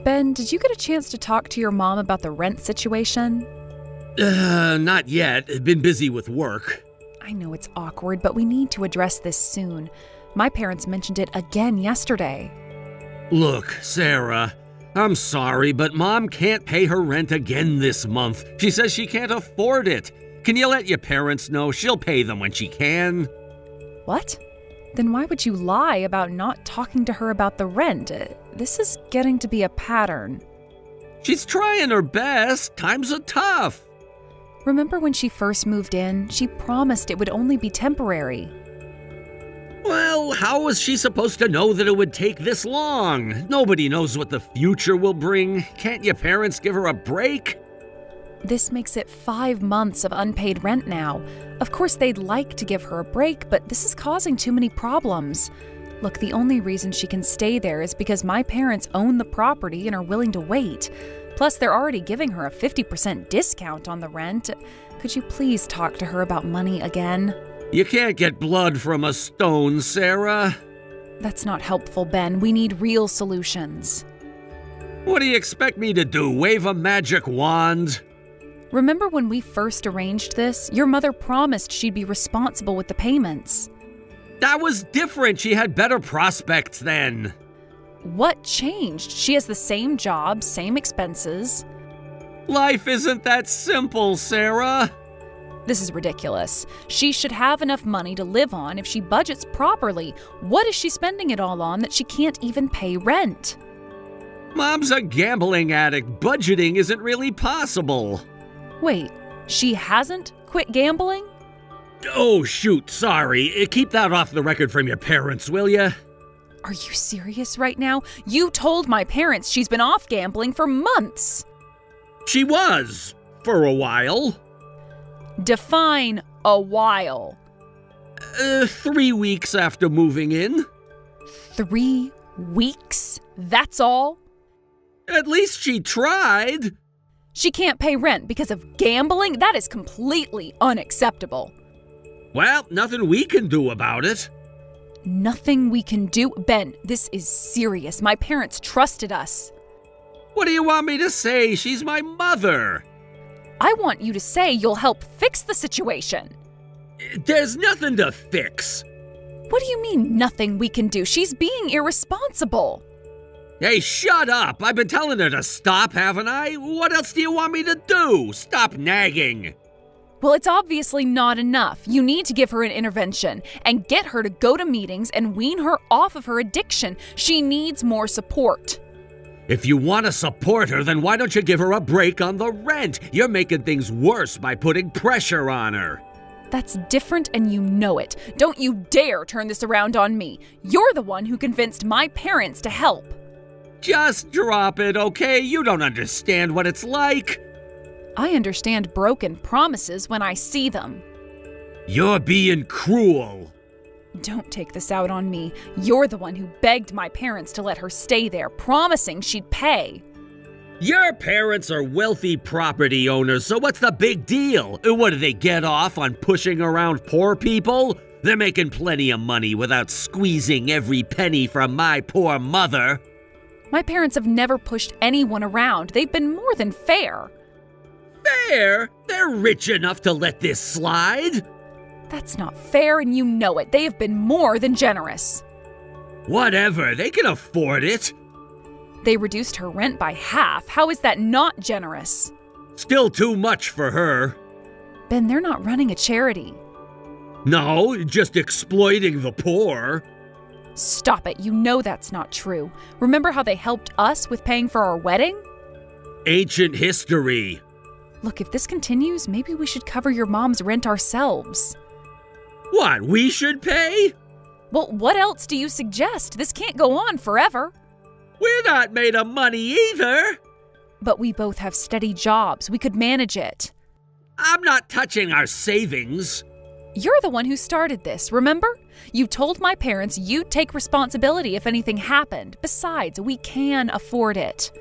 Ben, did you get a chance to talk to your mom about the rent situation? Not yet. Been busy with work. I know it's awkward, but we need to address this soon. My parents mentioned it again yesterday. Look, Sarah, I'm sorry, but Mom can't pay her rent again this month. She says she can't afford it. Can you let your parents know? She'll pay them when she can. What? Then why would you lie about not talking to her about the rent? This is getting to be a pattern. She's trying her best. Times are tough. Remember when she first moved in? She promised it would only be temporary. Well, how was she supposed to know that it would take this long? Nobody knows what the future will bring. Can't your parents give her a break? This makes it 5 months of unpaid rent now. Of course, they'd like to give her a break, but this is causing too many problems. Look, the only reason she can stay there is because my parents own the property and are willing to wait. Plus, they're already giving her a 50% discount on the rent. Could you please talk to her about money again? You can't get blood from a stone, Sarah. That's not helpful, Ben. We need real solutions. What do you expect me to do, wave a magic wand? Remember when we first arranged this? Your mother promised she'd be responsible with the payments. That was different. She had better prospects then. What changed? She has the same job, same expenses. Life isn't that simple, Sarah. This is ridiculous. She should have enough money to live on if she budgets properly. What is she spending it all on that she can't even pay rent? Mom's a gambling addict. Budgeting isn't really possible. Wait, she hasn't quit gambling? Oh, shoot, sorry. Keep that off the record from your parents, will ya? Are you serious right now? You told my parents she's been off gambling for months. She was, for a while. Define a while. 3 weeks after moving in. 3 weeks? That's all? At least she tried. She can't pay rent because of gambling? That is completely unacceptable. Well, nothing we can do about it. Nothing we can do? Ben, this is serious. My parents trusted us. What do you want me to say? She's my mother. I want you to say you'll help fix the situation. There's nothing to fix. What do you mean, nothing we can do? She's being irresponsible. Hey, shut up! I've been telling her to stop, haven't I? What else do you want me to do? Stop nagging. Well, it's obviously not enough. You need to give her an intervention and get her to go to meetings and wean her off of her addiction. She needs more support. If you want to support her, then why don't you give her a break on the rent? You're making things worse by putting pressure on her. That's different and you know it. Don't you dare turn this around on me. You're the one who convinced my parents to help. Just drop it, okay? You don't understand what it's like. I understand broken promises when I see them. You're being cruel. Don't take this out on me. You're the one who begged my parents to let her stay there, promising she'd pay. Your parents are wealthy property owners, so what's the big deal? What, do they get off on pushing around poor people? They're making plenty of money without squeezing every penny from my poor mother. My parents have never pushed anyone around. They've been more than fair. Fair? They're rich enough to let this slide. That's not fair, and you know it. They have been more than generous. Whatever, they can afford it. They reduced her rent by half. How is that not generous? Still too much for her. Ben, they're not running a charity. No, just exploiting the poor. Stop it. You know that's not true. Remember how they helped us with paying for our wedding? Ancient history. Look, if this continues, maybe we should cover your mom's rent ourselves. What, we should pay? Well, what else do you suggest? This can't go on forever. We're not made of money either. But we both have steady jobs. We could manage it. I'm not touching our savings. You're the one who started this, remember? You told my parents you'd take responsibility if anything happened. Besides, we can afford it.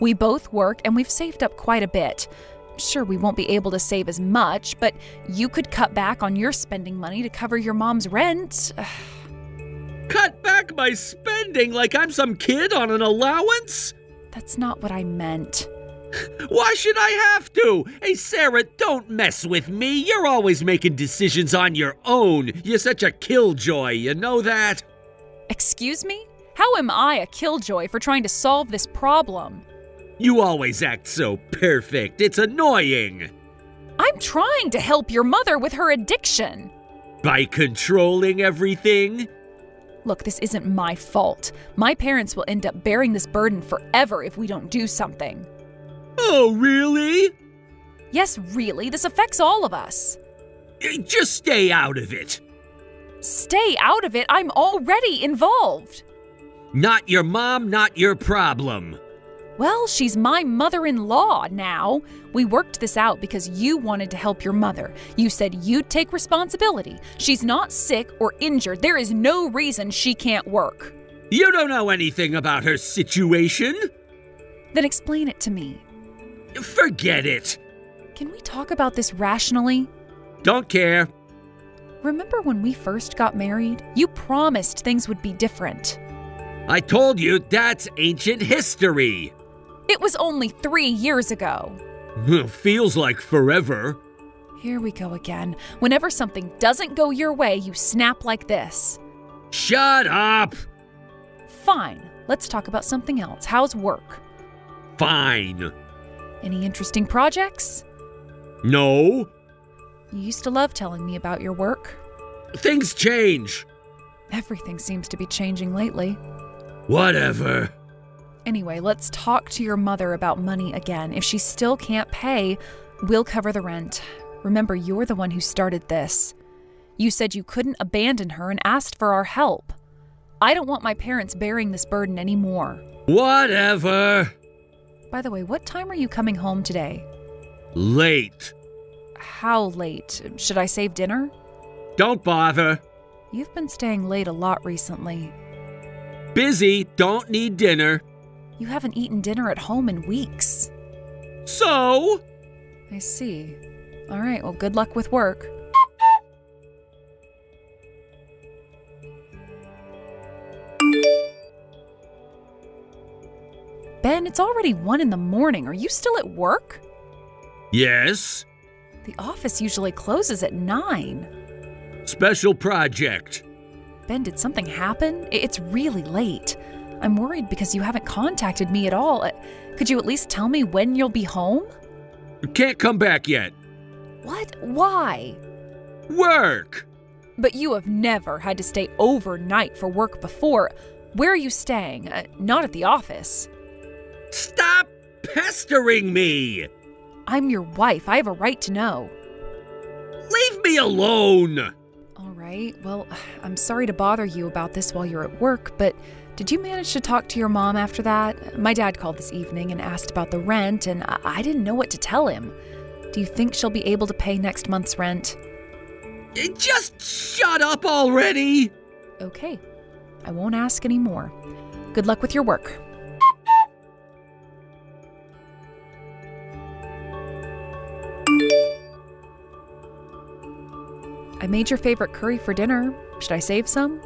We both work and we've saved up quite a bit. Sure, we won't be able to save as much, but you could cut back on your spending money to cover your mom's rent. Cut back my spending like I'm some kid on an allowance? That's not what I meant. Why should I have to? Hey, Sarah, don't mess with me. You're always making decisions on your own. You're such a killjoy, you know that? Excuse me? How am I a killjoy for trying to solve this problem? You always act so perfect. It's annoying. I'm trying to help your mother with her addiction. By controlling everything? Look, this isn't my fault. My parents will end up bearing this burden forever if we don't do something. Oh, really? Yes, really, this affects all of us. Just stay out of it. Stay out of it, I'm already involved. Not your mom, not your problem. Well, she's my mother-in-law now. We worked this out because you wanted to help your mother. You said you'd take responsibility. She's not sick or injured. There is no reason she can't work. You don't know anything about her situation. Then explain it to me. Forget it. Can we talk about this rationally? Don't care. Remember when we first got married? You promised things would be different. I told you that's ancient history. It was only 3 years ago. Feels like forever. Here we go again. Whenever something doesn't go your way, you snap like this. Shut up. Fine. Let's talk about something else. How's work? Fine. Any interesting projects? No. You used to love telling me about your work. Things change. Everything seems to be changing lately. Whatever. Anyway, let's talk to your mother about money again. If she still can't pay, we'll cover the rent. Remember, you're the one who started this. You said you couldn't abandon her and asked for our help. I don't want my parents bearing this burden anymore. Whatever. By the way, what time are you coming home today? Late. How late? Should I save dinner? Don't bother. You've been staying late a lot recently. Busy, don't need dinner. You haven't eaten dinner at home in weeks. So? I see. All right, well, good luck with work. Ben, it's already 1 a.m. Are you still at work? Yes. The office usually closes at 9. Special project. Ben, did something happen? It's really late. I'm worried because you haven't contacted me at all. Could you at least tell me when you'll be home? Can't come back yet. What? Why? Work. But you have never had to stay overnight for work before. Where are you staying? Not at the office. Stop pestering me. I'm your wife. I have a right to know. Leave me alone. All right. Well, I'm sorry to bother you about this while you're at work, but did you manage to talk to your mom after that? My dad called this evening and asked about the rent, and I didn't know what to tell him. Do you think she'll be able to pay next month's rent? Just shut up already. Okay. I won't ask anymore. Good luck with your work. I made your favorite curry for dinner. Should I save some?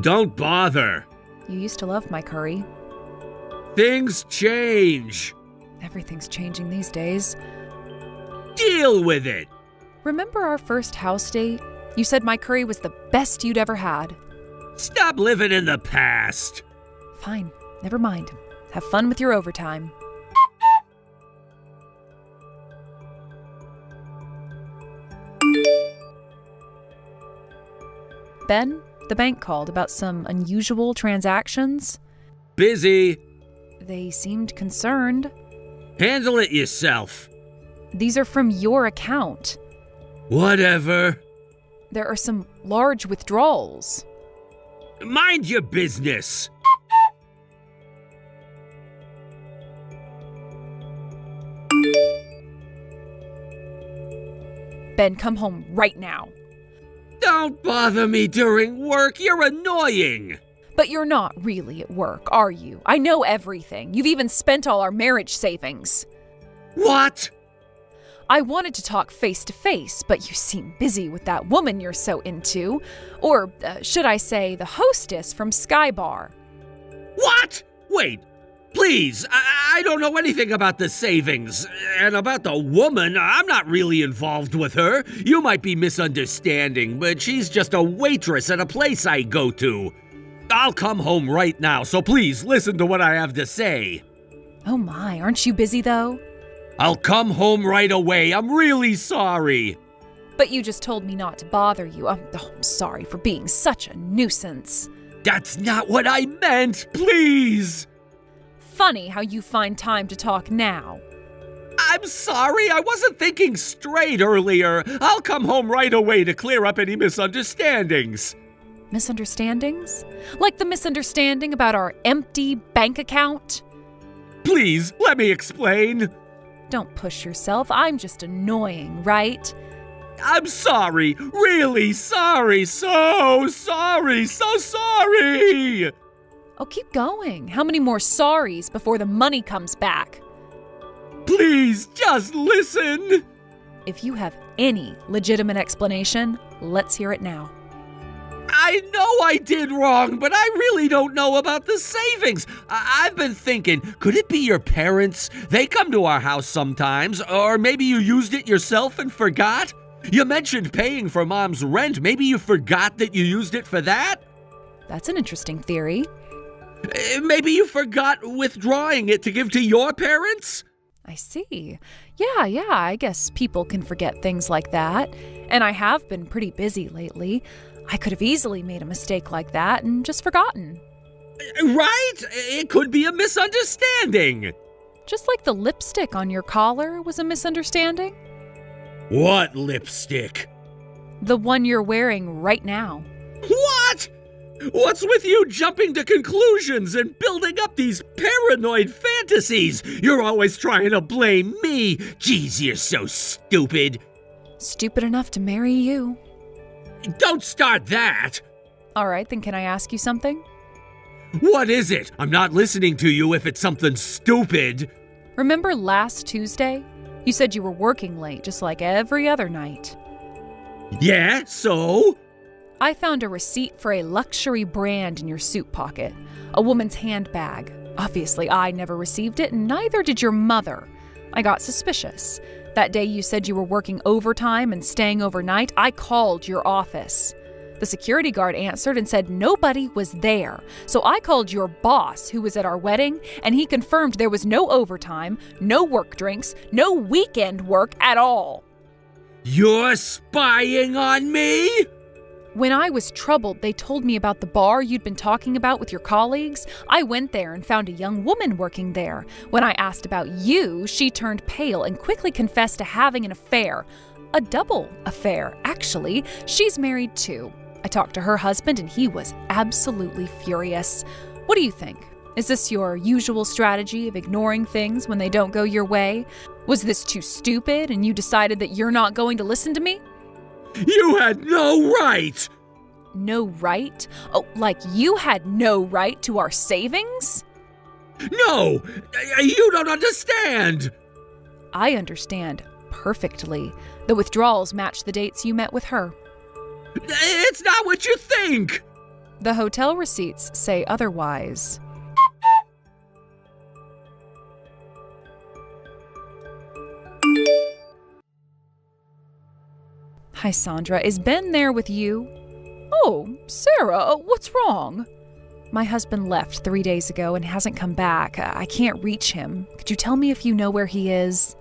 Don't bother. You used to love my curry. Things change. Everything's changing these days. Deal with it. Remember our first house date? You said my curry was the best you'd ever had. Stop living in the past. Fine, never mind. Have fun with your overtime. Ben, the bank called about some unusual transactions. Busy. They seemed concerned. Handle it yourself. These are from your account. Whatever. There are some large withdrawals. Mind your business. Ben, come home right now. Don't bother me during work. You're annoying. But you're not really at work, are you? I know everything. You've even spent all our marriage savings. What? I wanted to talk face to face, but you seem busy with that woman you're so into. Or should I say, the hostess from Sky Bar. What? Wait, Please, I don't know anything about the savings. And about the woman, I'm not really involved with her. You might be misunderstanding, but she's just a waitress at a place I go to. I'll come home right now, so please listen to what I have to say. Oh my, aren't you busy though? I'll come home right away. I'm really sorry. But you just told me not to bother you. I'm sorry for being such a nuisance. That's not what I meant, please. Funny how you find time to talk now. I'm sorry, I wasn't thinking straight earlier. I'll come home right away to clear up any misunderstandings. Misunderstandings? Like the misunderstanding about our empty bank account? Please, let me explain. Don't push yourself. I'm just annoying, right? I'm sorry, really sorry, so sorry, so sorry. Oh, keep going. How many more sorries before the money comes back? Please, just listen. If you have any legitimate explanation, let's hear it now. I know I did wrong, but I really don't know about the savings. I've been thinking, could it be your parents? They come to our house sometimes, or maybe you used it yourself and forgot? You mentioned paying for Mom's rent. Maybe you forgot that you used it for that? That's an interesting theory. Maybe you forgot withdrawing it to give to your parents? I see. Yeah, I guess people can forget things like that. And I have been pretty busy lately. I could have easily made a mistake like that and just forgotten. Right? It could be a misunderstanding. Just like the lipstick on your collar was a misunderstanding. What lipstick? The one you're wearing right now. What? What's with you jumping to conclusions and building up these paranoid fantasies? You're always trying to blame me. Geez, you're so stupid. Stupid enough to marry you. Don't start that. All right, then can I ask you something? What is it? I'm not listening to you if it's something stupid. Remember last Tuesday? You said you were working late, just like every other night. Yeah, so? I found a receipt for a luxury brand in your suit pocket, a woman's handbag. Obviously, I never received it, and neither did your mother. I got suspicious. That day you said you were working overtime and staying overnight, I called your office. The security guard answered and said nobody was there. So I called your boss, who was at our wedding, and he confirmed there was no overtime, no work drinks, no weekend work at all. You're spying on me? When I was troubled, they told me about the bar you'd been talking about with your colleagues. I went there and found a young woman working there. When I asked about you, she turned pale and quickly confessed to having an affair. A double affair, actually. She's married too. I talked to her husband and he was absolutely furious. What do you think? Is this your usual strategy of ignoring things when they don't go your way? Was this too stupid and you decided that you're not going to listen to me? You had no right! No right? Oh, like you had no right to our savings? No! You don't understand! I understand perfectly. The withdrawals match the dates you met with her. It's not what you think! The hotel receipts say otherwise. Hi, Sandra. Is Ben there with you? Oh, Sarah, what's wrong? My husband left 3 days ago and hasn't come back. I can't reach him. Could you tell me if you know where he is?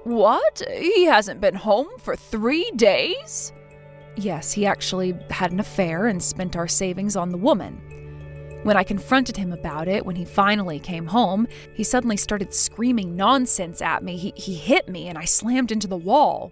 What? He hasn't been home for 3 days? Yes, he actually had an affair and spent our savings on the woman. When I confronted him about it, when he finally came home, he suddenly started screaming nonsense at me. He hit me and I slammed into the wall.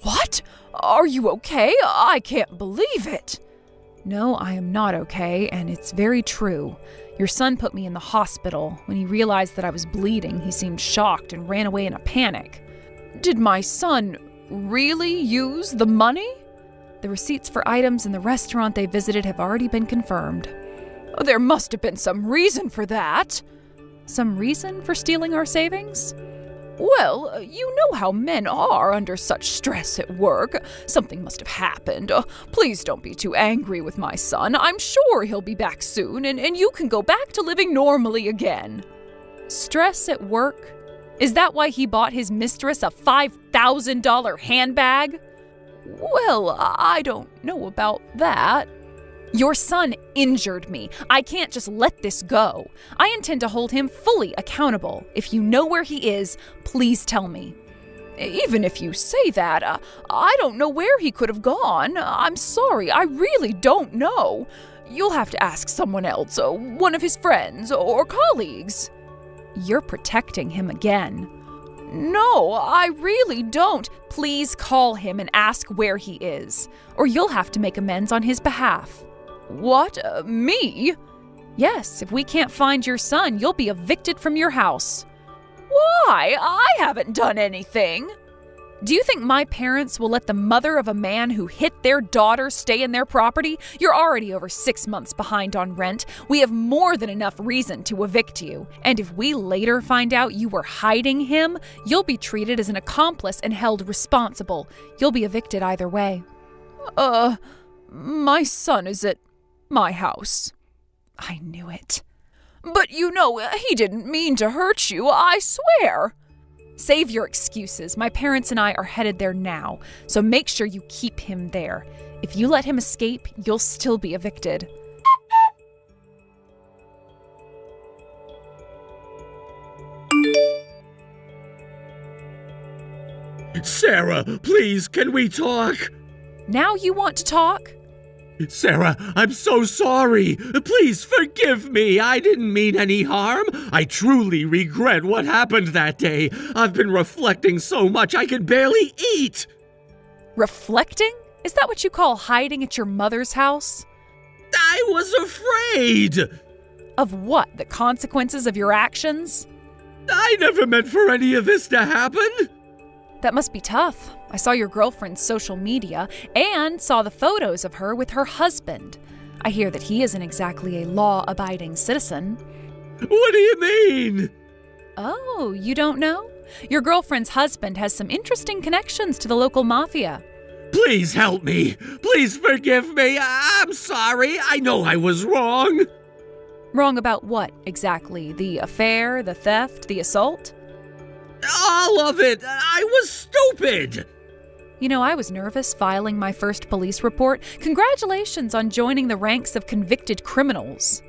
What? Are you okay? I can't believe it. No, I am not okay, and it's very true. Your son put me in the hospital. When he realized that I was bleeding, he seemed shocked and ran away in a panic. Did my son really use the money? The receipts for items in the restaurant they visited have already been confirmed. There must have been some reason for that. Some reason for stealing our savings? Well, you know how men are under such stress at work. Something must have happened. Please don't be too angry with my son. I'm sure he'll be back soon, and you can go back to living normally again. Stress at work? Is that why he bought his mistress a $5,000 handbag? Well, I don't know about that. Your son injured me. I can't just let this go. I intend to hold him fully accountable. If you know where he is, please tell me. Even if you say that, I don't know where he could have gone. I'm sorry, I really don't know. You'll have to ask someone else, one of his friends or colleagues. You're protecting him again. No, I really don't. Please call him and ask where he is, or you'll have to make amends on his behalf. What? Me? Yes, if we can't find your son, you'll be evicted from your house. Why? I haven't done anything. Do you think my parents will let the mother of a man who hit their daughter stay in their property? You're already over 6 months behind on rent. We have more than enough reason to evict you. And if we later find out you were hiding him, you'll be treated as an accomplice and held responsible. You'll be evicted either way. My son is at my house. I knew it. But you know, he didn't mean to hurt you, I swear. Save your excuses. My parents and I are headed there now, so make sure you keep him there. If you let him escape, you'll still be evicted. Sarah, please, can we talk? Now you want to talk? Sarah, I'm so sorry. Please forgive me. I didn't mean any harm. I truly regret what happened that day. I've been reflecting so much I can barely eat. Reflecting? Is that what you call hiding at your mother's house? I was afraid. Of what? The consequences of your actions? I never meant for any of this to happen. That must be tough. I saw your girlfriend's social media and saw the photos of her with her husband. I hear that he isn't exactly a law-abiding citizen. What do you mean? Oh, you don't know? Your girlfriend's husband has some interesting connections to the local mafia. Please help me. Please forgive me. I'm sorry. I know I was wrong. Wrong about what, exactly? The affair, the theft, the assault? All of it. I was stupid. You know, I was nervous filing my first police report. Congratulations on joining the ranks of convicted criminals.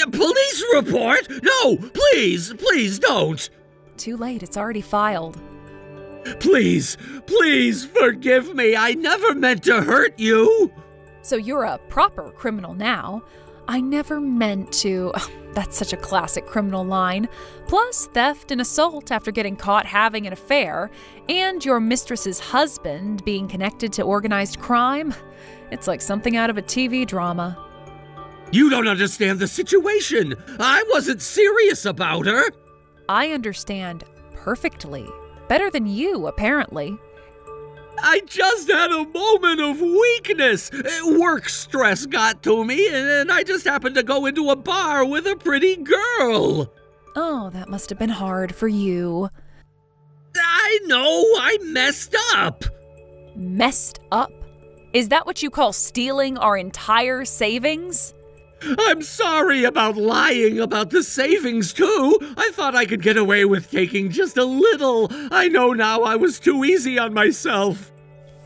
A police report? No, please don't. Too late, it's already filed. Please forgive me. I never meant to hurt you. So you're a proper criminal now. I never meant to. That's such a classic criminal line. Plus theft and assault after getting caught having an affair, and your mistress's husband being connected to organized crime. It's like something out of a TV drama. You don't understand the situation. I wasn't serious about her. I understand perfectly. Better than you, apparently. I just had a moment of weakness. Work stress got to me, and I just happened to go into a bar with a pretty girl. Oh, that must have been hard for you. I know, I messed up. Messed up? Is that what you call stealing our entire savings? I'm sorry about lying about the savings, too. I thought I could get away with taking just a little. I know now I was too easy on myself.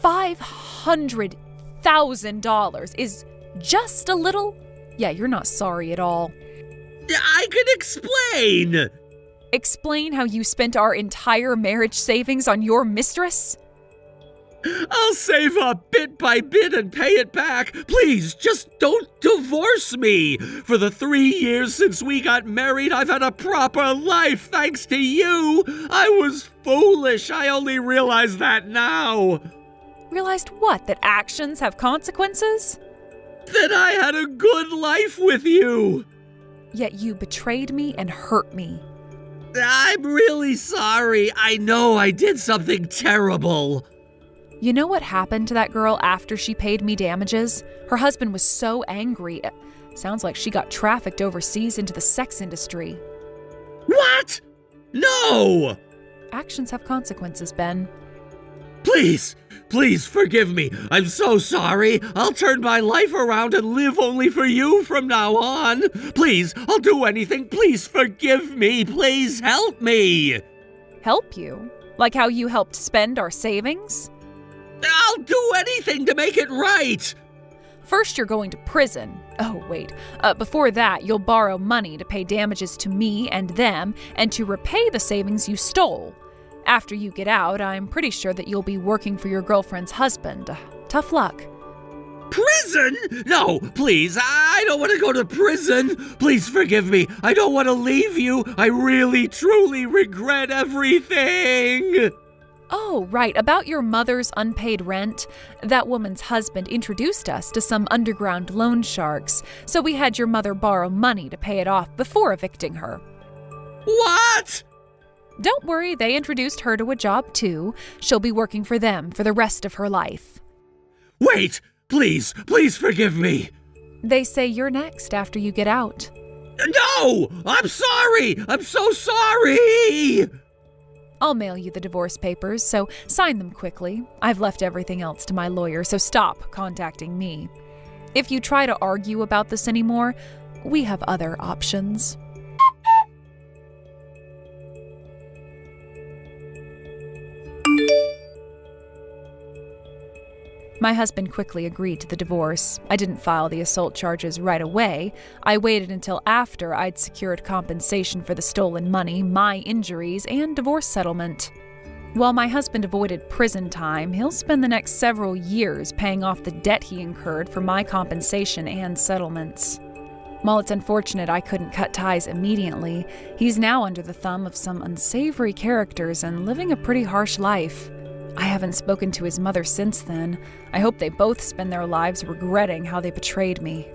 $500,000 is just a little? Yeah, you're not sorry at all. I can explain. Explain how you spent our entire marriage savings on your mistress? I'll save up bit by bit and pay it back. Please, just don't divorce me. For the 3 years since we got married, I've had a proper life thanks to you. I was foolish. I only realize that now. Realized what? That actions have consequences? That I had a good life with you. Yet you betrayed me and hurt me. I'm really sorry. I know I did something terrible. You know what happened to that girl after she paid me damages? Her husband was so angry. Sounds like she got trafficked overseas into the sex industry. What? No! Actions have consequences, Ben. Please, please forgive me. I'm so sorry. I'll turn my life around and live only for you from now on. Please, I'll do anything. Please forgive me. Please help me. Help you? Like how you helped spend our savings? I'll do anything to make it right. First, you're going to prison. Oh, wait. Before that, you'll borrow money to pay damages to me and them and to repay the savings you stole. After you get out, I'm pretty sure that you'll be working for your girlfriend's husband. Tough luck. Prison? No, please, I don't want to go to prison. Please forgive me. I don't want to leave you. I really, truly regret everything. Oh, right, about your mother's unpaid rent. That woman's husband introduced us to some underground loan sharks, so we had your mother borrow money to pay it off before evicting her. What? Don't worry, they introduced her to a job too. She'll be working for them for the rest of her life. Wait, please forgive me. They say you're next after you get out. No! I'm sorry! I'm so sorry! I'll mail you the divorce papers, so sign them quickly. I've left everything else to my lawyer, so stop contacting me. If you try to argue about this anymore, we have other options. My husband quickly agreed to the divorce. I didn't file the assault charges right away. I waited until after I'd secured compensation for the stolen money, my injuries, and divorce settlement. While my husband avoided prison time, he'll spend the next several years paying off the debt he incurred for my compensation and settlements. While it's unfortunate I couldn't cut ties immediately, he's now under the thumb of some unsavory characters and living a pretty harsh life. I haven't spoken to his mother since then. I hope they both spend their lives regretting how they betrayed me.